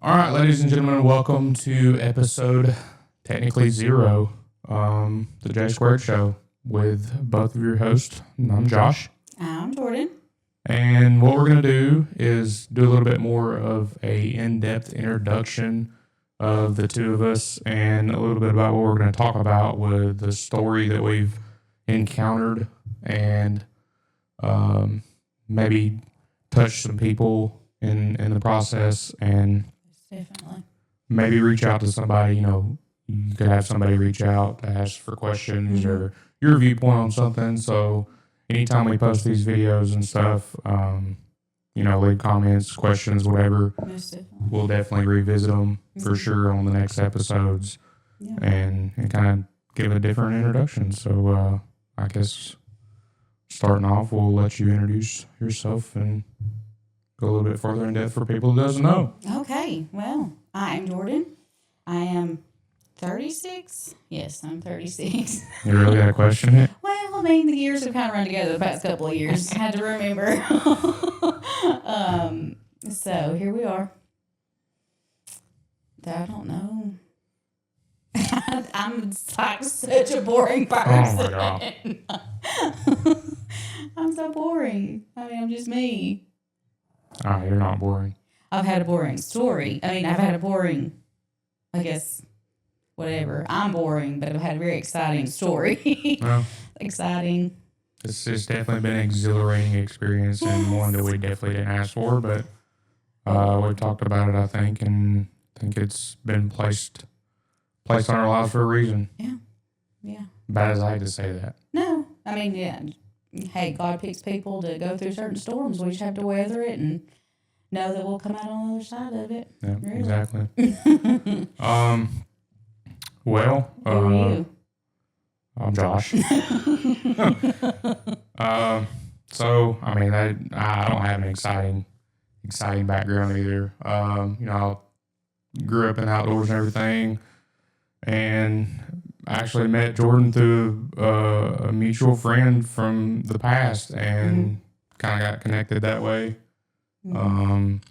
All right, ladies and gentlemen, welcome to episode technically 0, the J Squared Show with both of your hosts. I'm Josh. I'm Jordan. And what we're going to do is do a little bit more of a in-depth introduction of the two of us and a little bit about what we're going to talk about with the story that we've encountered and maybe touch some people in the process and Definitely. maybe reach out to somebody. You could have somebody reach out to ask for questions or your viewpoint on something. So anytime we post these videos and stuff, leave comments, questions, whatever. Most definitely. We'll definitely revisit them for sure on the next episodes and kind of give a different introduction. So I guess starting off, we'll let you introduce yourself and go a little bit further in depth for people who doesn't know. Okay. Well, I am Jordan. I am 36. Yes, I'm 36. You really got to question it? Well, I mean, the years have kind of run together the past couple of years. I had to remember. So here we are. I don't know. I'm like such a boring person. Oh my God. I'm so boring. I mean, I'm just me. You're not boring. I've had a boring story. I mean, I've had a boring, I guess, whatever. I'm boring, but I've had a very exciting story. Well, Exciting. it's definitely been an exhilarating experience and one that we definitely didn't ask for, but we've talked about it, I think, and I think it's been placed on our lives for a reason. Yeah. Bad as I hate to say that. No, I mean, yeah. Hey, God picks people to go through certain storms. We just have to weather it and know that we'll come out on the other side of it. Yeah, Really. exactly. Who are you? I'm Josh. So I mean, I don't have an exciting background either. I grew up in outdoors and everything, and I actually met Jordan through a mutual friend from the past, and kind of got connected that way. One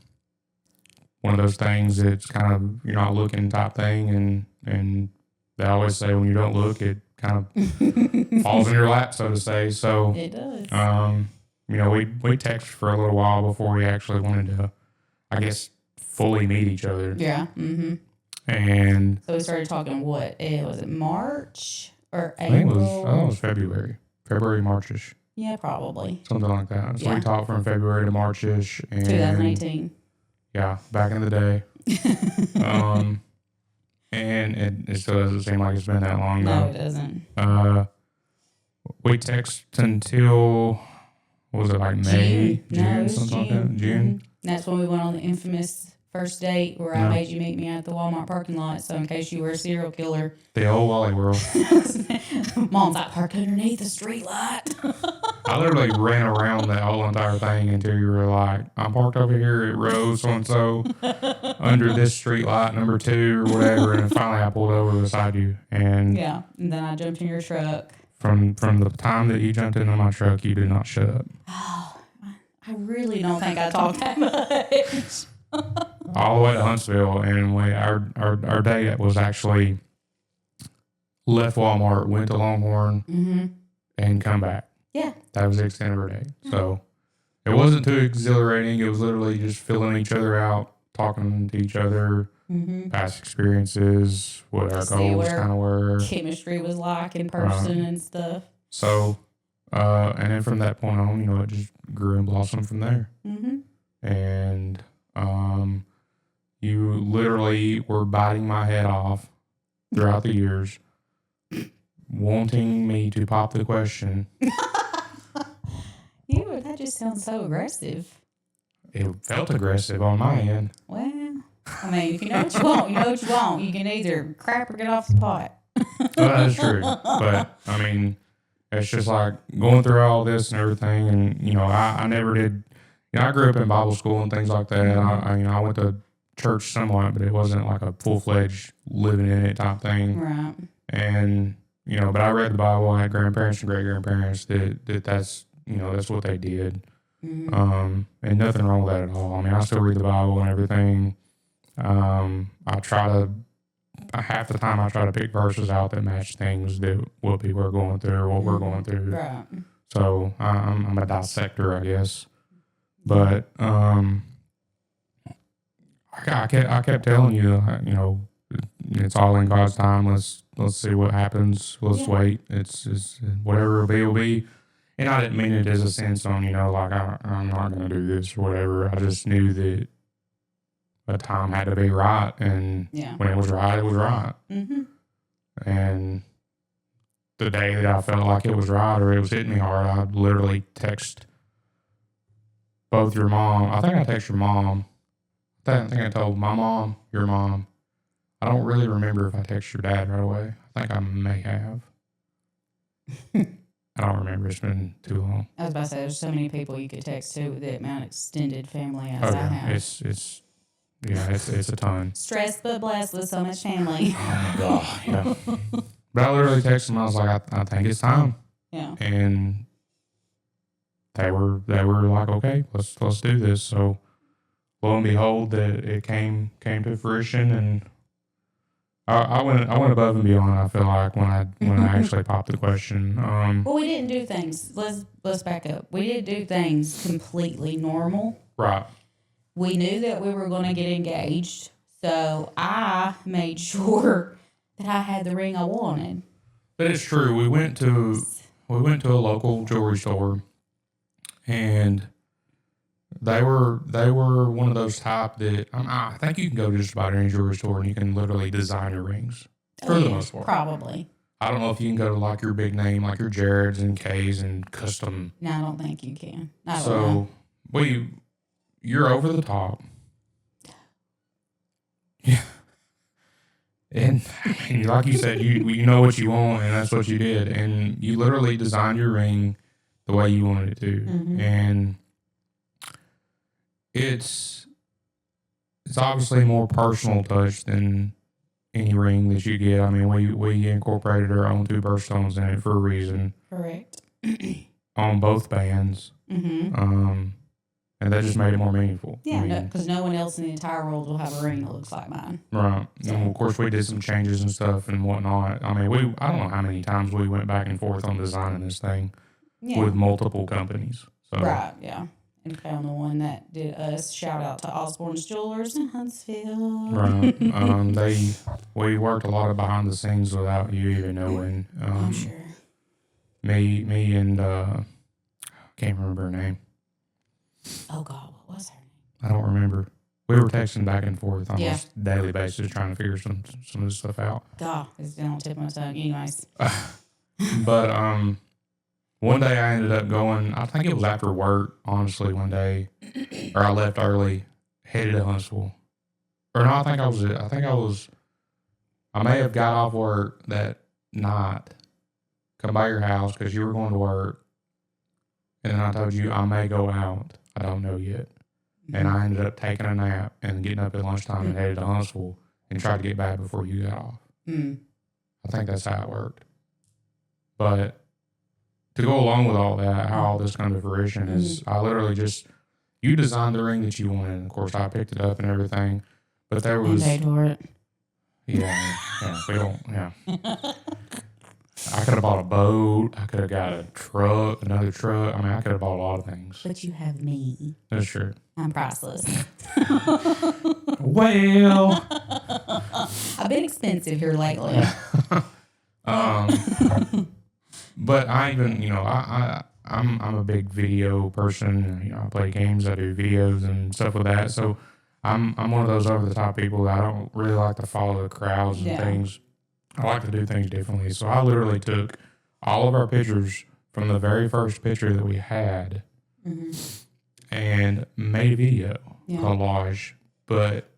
of those things that's kind of you're not looking type thing, and they always say when you don't look, it kind of falls in your lap, so to say. So It does. we texted for a little while before we actually wanted to, I guess, fully meet each other. Yeah. Mm-hmm. And So we started talking, what? Was it March or I think April? it was February, Marchish, Yeah, probably. something like that. So Yeah. we talked from February to Marchish, and 2018. yeah, back in the day. And it still doesn't seem like it's been that long No, though. it doesn't. We texted until, what was it, like May, June. No, it was something like that? June. June? Mhm. That's when we went on the infamous first date where I made you meet me at the Walmart parking lot. So in case you were a serial killer, The old Wally World. Mom's like, park underneath the street light. I literally ran around that whole entire thing until you were like, I'm parked over here at row so-and-so under this street light number 2 or whatever. And finally I pulled over beside you. And Yeah. And then I jumped in your truck. from the time that you jumped into my truck, you did not shut up. Oh, I really don't think I talked that much. All the way to Huntsville. And our date was actually left Walmart, went to Longhorn, and come back. Yeah. That was the extent of our date. So it wasn't too exhilarating. It was literally just filling each other out, talking to each other, past experiences, what our See goals what kind of were. Chemistry was like in person and stuff. So, and then from that point on, it just grew and blossomed from there. And you literally were biting my head off throughout the years, wanting me to pop the question. That just sounds so aggressive. It felt aggressive on my end. Well, I mean, if you know what you want, you know what you want. You can either crap or get off the pot. That's true. But, I mean, it's just like going through all this and everything. And, I never did, I grew up in Bible school and things like that. I went to church somewhat, but it wasn't like a full-fledged living in it type thing. Right. And, but I read the Bible. I had grandparents and great-grandparents that's, that's what they did. And nothing wrong with that at all. I mean, I still read the Bible and everything. I try to half the time I try to pick verses out that match things that what people are going through or what we're going through. Right. So I'm a dissector, I guess. But I kept telling you, you know, it's all in God's time. Let's see what happens. Let's wait. It's whatever will be. And I didn't mean it as a sense on, you know, like I'm not going to do this or whatever. I just knew that the time had to be right, and when it was right, it was right. Mm-hmm. And the day that I felt like it was right or it was hitting me hard, I literally text both your mom. I think I texted your mom. I think I told my mom, your mom. I don't really remember if I texted your dad right away. I think I may have. I don't remember. It's been too long. I was about to say, there's so many people you could text to with the amount of extended family as I have. It's a ton. Stressed but blessed with so much family. Oh my God, yeah. But I literally texted them. I was like, I think it's time. Yeah. And they were like, okay, let's do this. So lo and behold, that it came to fruition, and I went above and beyond. I feel like when I actually popped the question. Well, we didn't do things. Let's back up. We didn't do things completely normal. Right. We knew that we were going to get engaged, so I made sure that I had the ring I wanted. That is true. We went to a local jewelry store, and they were one of those type that I think you can go to just about any jewelry store and you can literally design your rings for the most part. Probably. I don't know if you can go to like your big name, like your Jared's and K's and custom. No, I don't think you can. I don't know. You're over the top. Yeah. And like you said, you know what you want, and that's what you did. And you literally designed your ring the way you wanted it to. Mm-hmm. And it's obviously more personal touch than any ring that you get. I mean, we incorporated our own 2 birthstones in it for a reason. Correct. On both bands. Mm-hmm. And that just made it more meaningful. Yeah, because no one else in the entire world will have a ring that looks like mine. Right. So. And of course, we did some changes and stuff and whatnot. I mean, I don't know how many times we went back and forth on designing this thing with multiple companies. So. Right, yeah. And found the one that did us. Shout out to Osborne's Jewelers in Huntsville. Right. We worked a lot of behind the scenes without you even knowing. I'm sure. Me and I can't remember her name. Oh God, what was her name? I don't remember. We were texting back and forth on a daily basis trying to figure some of this stuff out. God, it's on the tip of my tongue. Anyways. But one day I ended up going, I think it was after work, honestly, one day, or I left early, headed to Huntsville. Or no, I may have got off work that night, come by your house because you were going to work, and then I told you I may go out. I don't know yet. And I ended up taking a nap and getting up at lunchtime and headed to Huntsville and tried to get back before you got off. I think that's how it worked. But to go along with all that, how all this come to fruition is I literally you designed the ring that you wanted. And of course, I picked it up and everything. But there was... And paid for it. Yeah, we don't, I could have bought a boat. I could have got another truck. I mean, I could have bought a lot of things. But you have me. That's true. I'm priceless. Well, I've been expensive here lately. But I even, I'm a big video person. I play games. I do videos and stuff with that. So I'm one of those over the top people that I don't really like to follow the crowds and things. I like to do things differently. So I literally took all of our pictures from the very first picture that we had and made a video collage. But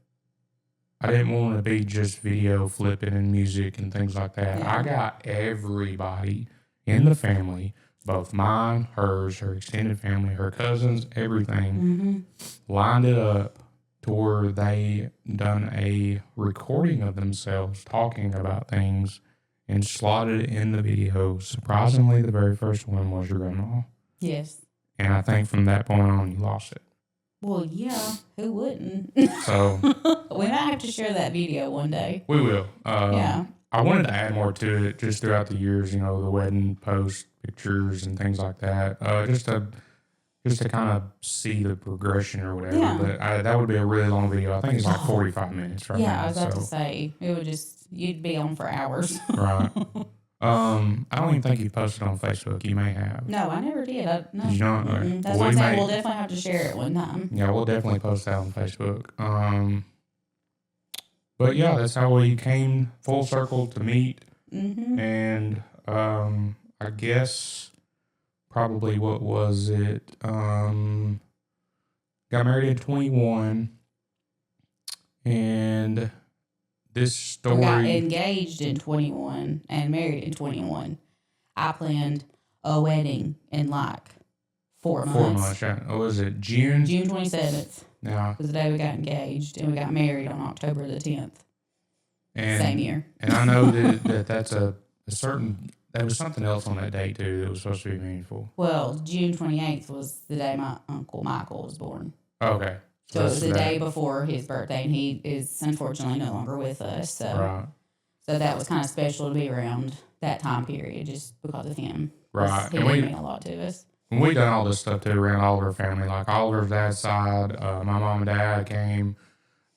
I didn't want to be just video flipping and music and things like that. Yeah. I got everybody in the family, both mine, hers, her extended family, her cousins, everything, lined it up to where they done a recording of themselves talking about things and slotted it in the video. Surprisingly, the very first one was your grandma. Yes. And I think from that point on, you lost it. Well, yeah, who wouldn't? So We might have to share that video one day. we will. Yeah. I wanted to add more to it just throughout the years, the wedding post pictures and things like that, just to kind of see the progression or whatever. Yeah. But that would be a really long video. I think it's like 45 minutes right Yeah, now. I was about to say, you'd be on for hours. Right. I don't even think you posted on Facebook. You may have. No, I never did. No. Did you not? That's why I'm saying we'll definitely have to share it one time. Yeah, we'll definitely post that on Facebook. But yeah, that's how we came full circle to meet. Mm-hmm. And I guess probably what was it? Got married at 21, and this story. We got engaged in 21 and married in 21. I planned a wedding in like 4 months. 4 months. Yeah. What was it? June. June 27th Yeah. was the day we got engaged, and we got married on October the 10th. And, Same year. And I know that's a certain. There was something else on that day too that was supposed to be meaningful. Well, June 28th was the day my Uncle Michael was born. Okay. So it was the day before his birthday, and he is unfortunately no longer with us. So, right. So that was kind of special to be around that time period just because of him. Right. He And did mean a lot to us. And we done all this stuff too around Oliver's family. Like Oliver's dad's side, my mom and dad came,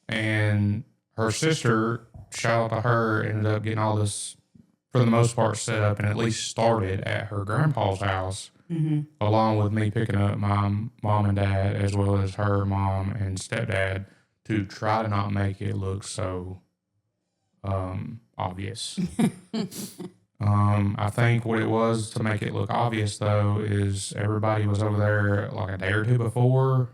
and her sister, shout out to her, ended up getting all this, for the most part, set up and at least started at her grandpa's house, along with me picking up my mom and dad, as well as her mom and stepdad, to try to not make it look so obvious. I think what it was to make it look obvious, though, is everybody was over there like a day or two before,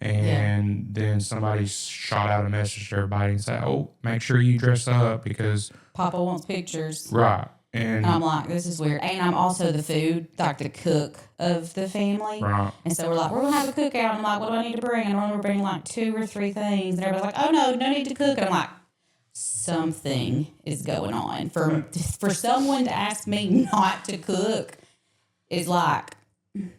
and then somebody shot out a message to everybody and said, "Oh, make sure you dress up because Papa wants pictures." Right. And I'm like, this is weird. And I'm also the food, like the cook of the family. Right. And so we're like, we're going to have a cookout. I'm like, what do I need to bring? And I remember bringing like 2 or 3 things. And everybody's like, oh, no need to cook. And I'm like, something is going on. For someone to ask me not to cook is like,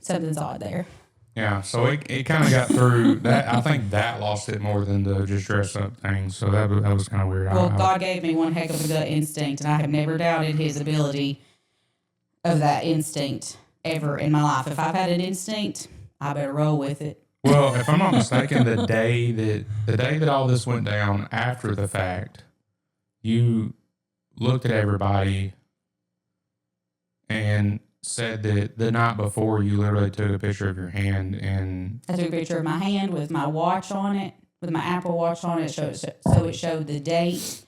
something's odd there. Yeah, so it kind of got through that. I think that lost it more than the just dress up thing. So that was kind of weird. Well, God gave me one heck of a gut instinct, and I have never doubted his ability of that instinct ever in my life. If I've had an instinct, I better roll with it. Well, if I'm not mistaken, the day that all this went down after the fact, you looked at everybody and said that the night before you literally took a picture of your hand, and I took a picture of my hand with my watch on it, with my Apple Watch on it, so it showed the date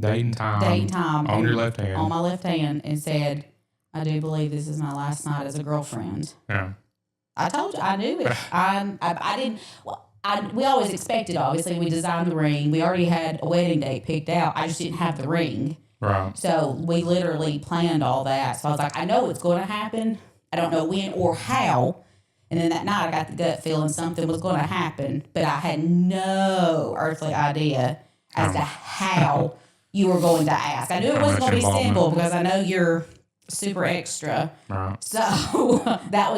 and time on your left hand. On my left hand, and said, I do believe this is my last night as a girlfriend. Yeah. I told you, I knew it. I didn't, well, we always expected, obviously, we designed the ring. We already had a wedding date picked out. I just didn't have the ring. Right. So we literally planned all that. So I was like, I know it's going to happen. I don't know when or how. And then that night I got the gut feeling something was going to happen, but I had no earthly idea as to how you were going to ask. I knew it wasn't going to be simple because I know you're super extra. Right. So that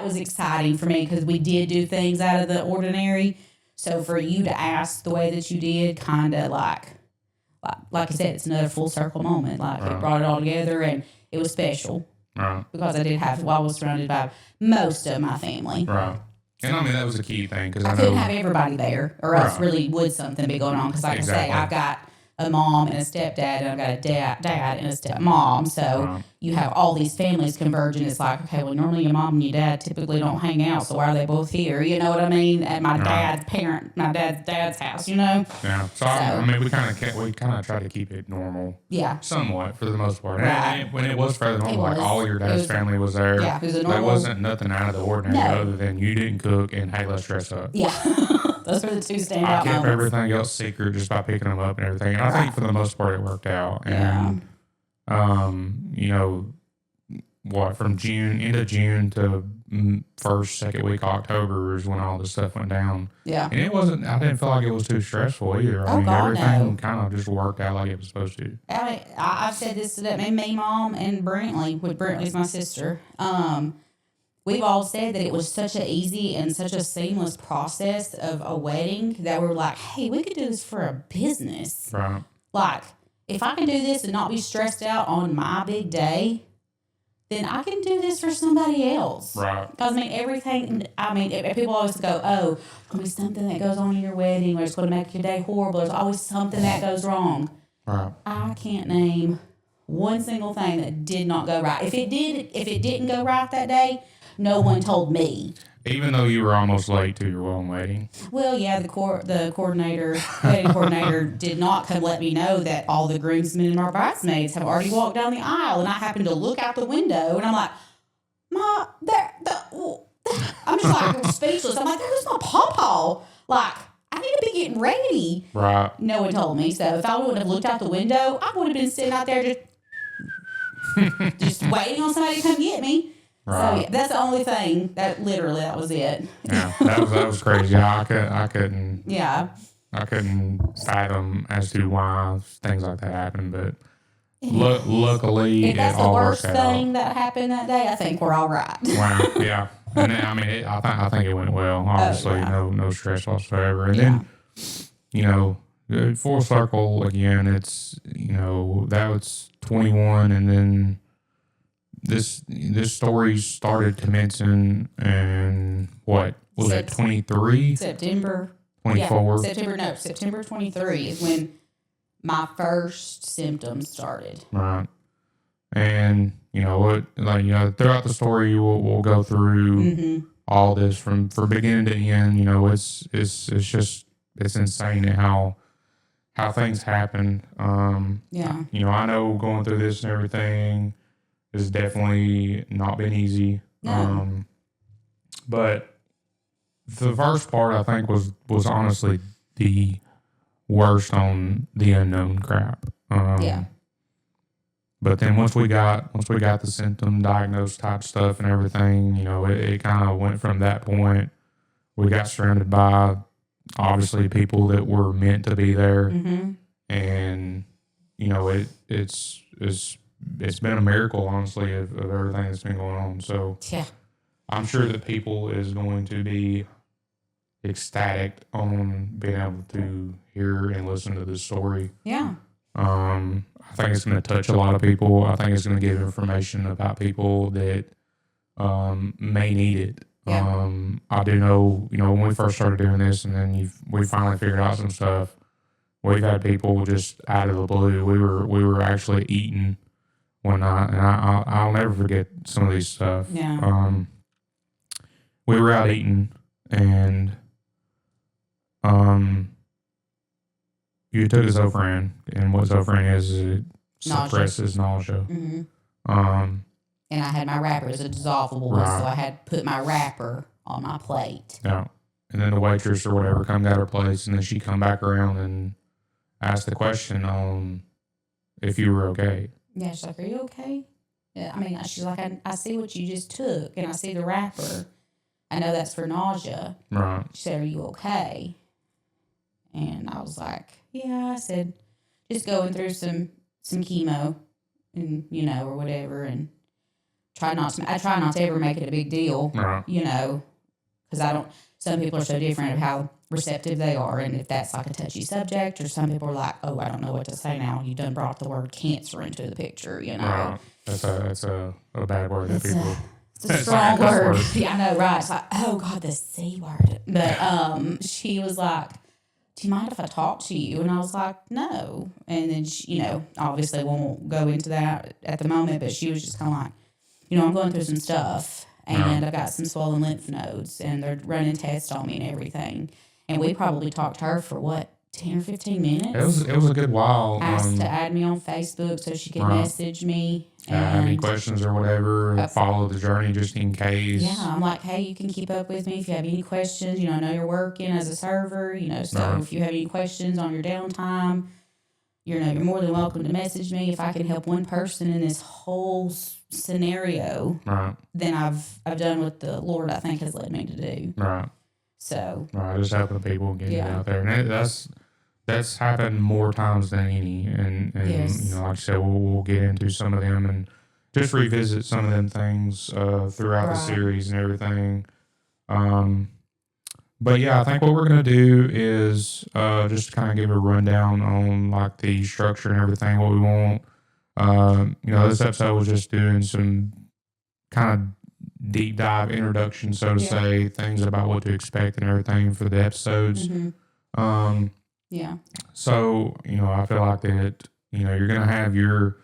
was exciting for me because we did do things out of the ordinary. So for you to ask the way that you did, kind of like I said, it's another full circle moment. Like it brought it all together, and it was special. Right. Because I was surrounded by most of my family. Right. And I mean, that was a key thing because I couldn't have everybody there, or else really would something be going on. Because like I say, I've got a mom and a stepdad, and I've got a dad and a stepmom. So you have all these families converging. It's like, okay, well, normally your mom and your dad typically don't hang out, so why are they both here? You know what I mean? At my dad's dad's house, you know? Yeah. So I mean, we kind of try to keep it normal. Yeah. Somewhat for the most part. Right. And when it was fairly normal, like all your dad's family was there. Yeah. It was a normal. There wasn't nothing out of the ordinary other than you didn't cook and hey, let's dress up. Yeah. Those were the 2 standout I kept moments. everything else secret just by picking them up and everything. And I think for the most part it worked out. And, from end of June to first, second week of October is when all this stuff went down. Yeah. And I didn't feel like it was too stressful either. I mean, everything kind of just worked out like it was supposed to. I mean, I've said this to me, Mom, and Brantley, with Brantley's my sister. we've all said that it was such an easy and such a seamless process of a wedding that we were like, hey, we could do this for a business. Right. Like, if I can do this and not be stressed out on my big day, then I can do this for somebody else. Right. Because, people always go, oh, there's going to be something that goes on in your wedding or it's going to make your day horrible. There's always something that goes wrong. Right. I can't name one single thing that did not go right. If it didn't go right that day, no one told me. Even though you were almost late to your own wedding. Well, yeah, the wedding coordinator did not come let me know that all the groomsmen and our bridesmaids have already walked down the aisle, and I happened to look out the window, and I'm like, I'm just like speechless. I'm like, there's my pawpaw. Like, I need to be getting ready. Right. No one told me. So if I would have looked out the window, I would have been sitting out there just waiting on somebody to come get me. Right. So yeah, that's the only thing that was it. Yeah, that was crazy. I couldn't. Yeah. I couldn't fathom as to why things like that happened, but luckily If that's it the all worst worked out. thing that happened that day, I think we're all right. Wow. Yeah. And then, I think it went well. Obviously, no stress whatsoever. And then, full circle again. It's that was 21, and then this story started commencing in what was it? 23, September 24. Yeah, September 23 is when my first symptoms started. Right. And throughout the story, we'll go through all this from beginning to end. It's insane how things happen. I know going through this and everything has definitely not been easy. No. But the first part I think was honestly the worst on the unknown crap. But then once we got the symptom diagnosed type stuff and everything, it kind of went from that point. We got surrounded by obviously people that were meant to be there, and it's been a miracle, honestly, of everything that's been going on. So yeah, I'm sure that people is going to be ecstatic on being able to hear and listen to this story. Yeah. I think it's going to touch a lot of people. I think it's going to give information about people that may need it. Yeah. I do know, when we first started doing this, and then we finally figured out some stuff. We've had people just out of the blue. We were actually eating one night, and I'll never forget some of these stuff. Yeah. We were out eating, and you took a Zofran, and what Zofran is it suppresses nausea. And I had my wrapper as a dissolvable one, so I had put my wrapper on my plate. Yeah. And then the waitress or whatever come got her place, and then she come back around and asked the question on if you were okay. Yeah, she's like, are you okay? Yeah, she's like, I see what you just took, and I see the wrapper. I know that's for nausea. Right. She said, are you okay? And I was like, yeah. I said, just going through some chemo, and or whatever, and I try not to ever make it a big deal, Right. because some people are so different of how receptive they are, and if that's like a touchy subject, or some people are like, oh, I don't know what to say now. You done brought the word cancer into the picture, Right. That's a bad word that people. It's a strong word. Yeah, I know, right? It's like, oh God, the C word. But she was like, do you mind if I talk to you? And I was like, no. And then she, obviously won't go into that at the moment, but she was just kind of like, I'm going through some stuff, and I've got some swollen lymph nodes, and they're running tests on me and everything. And we probably talked to her for 10 or 15 minutes. It was a good while. Asked to add me on Facebook so she could message me. Have any questions or whatever, follow the journey just in case. Yeah, I'm like, hey, you can keep up with me if you have any questions. I know you're working as a server, so if you have any questions on your downtime, you're more than welcome to message me. If I can help one person in this whole scenario, then I've done what the Lord, I think, has led me to do. Right. So. Right, just helping people get it out there. And that's happened more times than any. And yes. Like I said, we'll get into some of them. And just revisit some of them things throughout the series and everything. But yeah, I think what we're gonna do is just kind of give a rundown on like the structure and everything, what we want. This episode was just doing some kind of deep dive introduction, so to say, things about what to expect and everything for the episodes. Yeah. So I feel like that we're gonna have your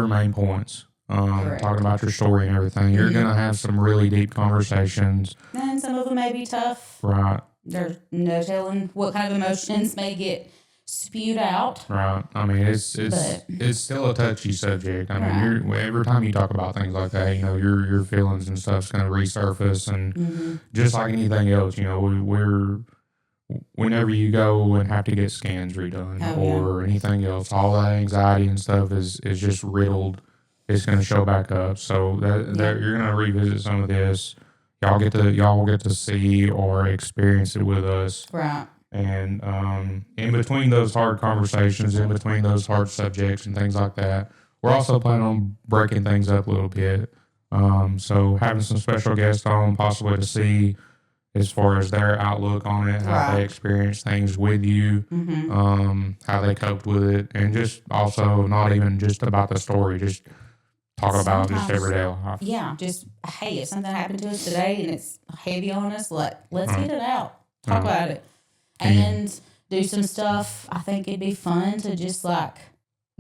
main points. Talking about your story and everything. You're gonna have some really deep conversations. And some of them may be tough. Right. There's no telling what kind of emotions may get spewed out. Right. I mean, it's still a touchy subject. I mean, every time you talk about things like that, your feelings and stuff's gonna resurface, and just like anything else, we're whenever you go and have to get scans redone or anything else, all that anxiety and stuff is just riddled. It's going to show back up. So that you're going to revisit some of this. Y'all will get to see or experience it with us. Right. And in between those hard conversations, in between those hard subjects and things like that, we're also planning on breaking things up a little bit. So having some special guests on, possibly to see as far as their outlook on it, how they experience things with you, how they coped with it, and just also not even just about the story, just talk about just everyday life. Yeah, just, hey, if something happened to us today and it's heavy on us, let's get it out. Talk about it. And do some stuff. I think it'd be fun to just like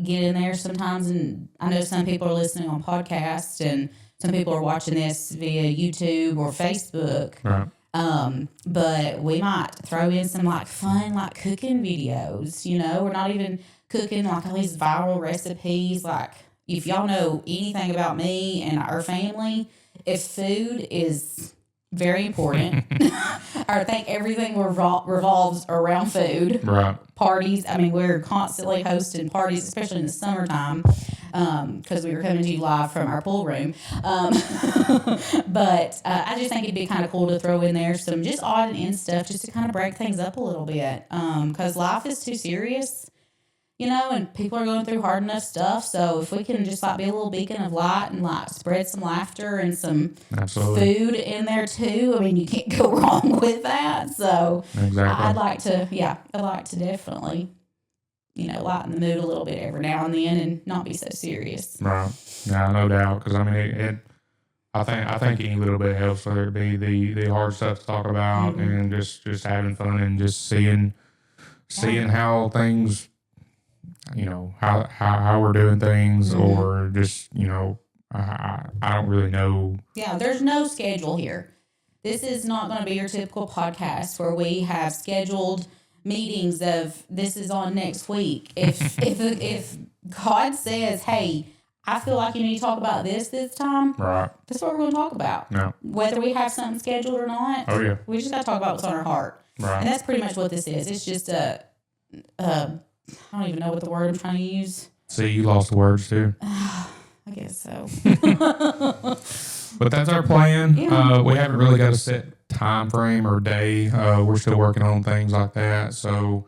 get in there sometimes. And I know some people are listening on podcasts and some people are watching this via YouTube or Facebook. Right. But we might throw in some like fun like cooking videos. We're not even cooking like all these viral recipes. Like if y'all know anything about me and our family, if food is very important, I think everything revolves around food. Right. Parties. I mean, we're constantly hosting parties, especially in the summertime, because we were coming to you live from our pool room. But I just think it'd be kind of cool to throw in there some just odd and end stuff just to kind of break things up a little bit. Because life is too serious, and people are going through hard enough stuff. So if we can just like be a little beacon of light and like spread some laughter and some food in there too, I mean, you can't go wrong with that. So exactly. I'd like to definitely, lighten the mood a little bit every now and then and not be so serious. Right. Yeah, no doubt. Because I mean, I think any little bit helps, whether it be the hard stuff to talk about and just having fun and just seeing how things, how we're doing things, or just I don't really know. Yeah, there's no schedule here. This is not going to be your typical podcast where we have scheduled meetings of this is on next week. If God says, hey, I feel like you need to talk about this time, right, that's what we're going to talk about. Yeah. Whether we have something scheduled or not, we just got to talk about what's on our heart. Right. And that's pretty much what this is. It's just I don't even know what the word I'm trying to use. See, you lost the words too. I guess so. But that's our plan. Yeah. We haven't really got a set time frame or day. We're still working on things like that. So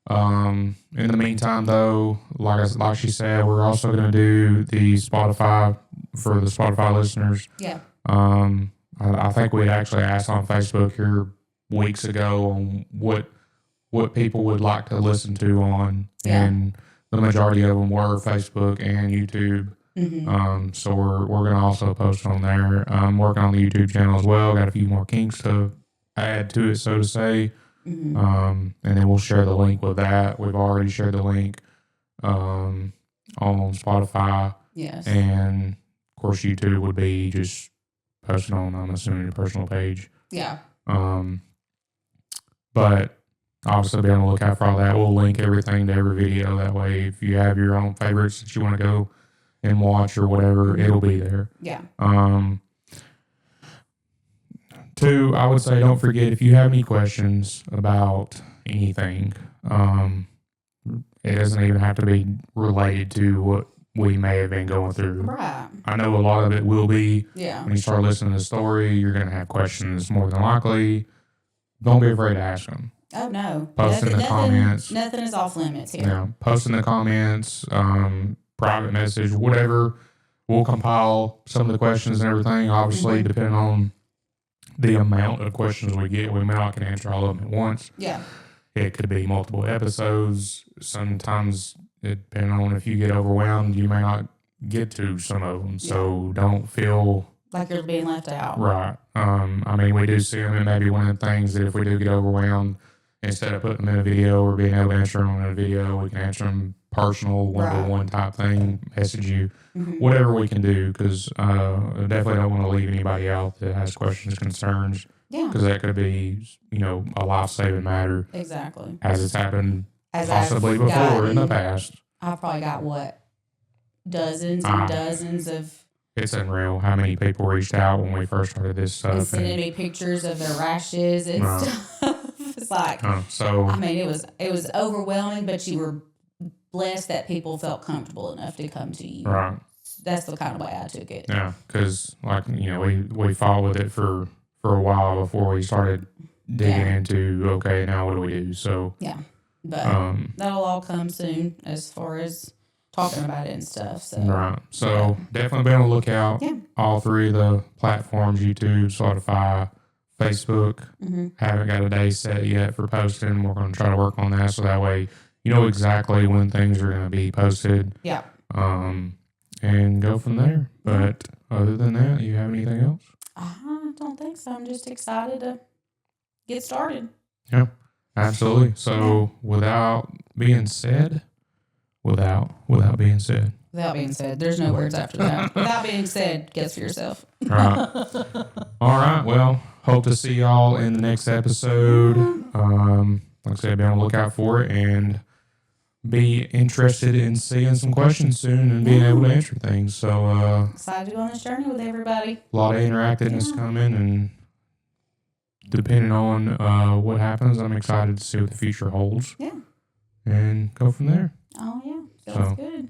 in the meantime, though, like she said, we're also going to do the Spotify for the Spotify listeners. Yeah. I think we had actually asked on Facebook here weeks ago on what people would like to listen to on, and the majority of them were Facebook and YouTube. So we're going to also post on there. I'm working on the YouTube channel as well. Got a few more kinks to add to it, so to say. And then we'll share the link with that. We've already shared the link on Spotify. Yes. And of course, YouTube would be just posted on, I'm assuming, your personal page. Yeah. But obviously, be on the lookout for all that. We'll link everything to every video. That way, if you have your own favorites that you want to go and watch or whatever, it'll be there. Yeah. Two, I would say don't forget, if you have any questions about anything, it doesn't even have to be related to what we may have been going through. Right. I know a lot of it will be. Yeah. When you start listening to the story, you're going to have questions more than likely. Don't be afraid to ask them. Oh, no. Post in the comments. Nothing is off limits here. Yeah. Post in the comments, private message, whatever we'll compile some of the questions and everything. Obviously, depending on the amount of questions we get, we may not can answer all of them at once. Yeah. It could be multiple episodes. Sometimes, depending on if you get overwhelmed, you may not get to some of them. So don't feel like you're being left out. Right. I mean, we do see them, and maybe one of the things that if we do get overwhelmed, instead of putting them in a video or being able to answer them in a video, we can answer them personal, one-to-one type thing, message you, whatever we can do, because I definitely don't want to leave anybody out that has questions, concerns, because that could be, a life-saving matter. Exactly. As it's happened possibly before in the past. I've probably got, dozens and dozens of... It's unreal how many people reached out when we first started this stuff. And sending me pictures of their rashes and stuff. It's like, I mean, it was overwhelming, but you were blessed that people felt comfortable enough to come to you. Right. That's the kind of way I took it. Yeah, because we fought with it for a while before we started digging into, okay, now what do we do? So yeah, but that'll all come soon as far as talking about it and stuff. So right. So definitely be on the lookout. Yeah. All three of the platforms: YouTube, Spotify, Facebook. Haven't got a day set yet for posting. We're going to try to work on that so that way you know exactly when things are going to be posted. Yeah. And go from there. But other than that, you have anything else? I don't think so. I'm just excited to get started. Yeah, absolutely. So without being said, there's no words after that. Without being said, guess for yourself. All right. Well, hope to see y'all in the next episode. Like I said, be on the lookout for it and be interested in seeing some questions soon and being able to answer things. So excited to go on this journey with everybody. A lot of interactiveness coming, and depending on what happens, I'm excited to see what the future holds. Yeah. And go from there. Oh, yeah. Feels good.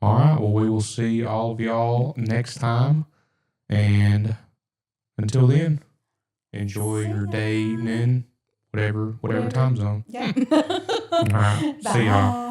All right. Well, we will see all of y'all next time. And until then, enjoy your day, evening, whatever time zone. Yeah. All right. See y'all.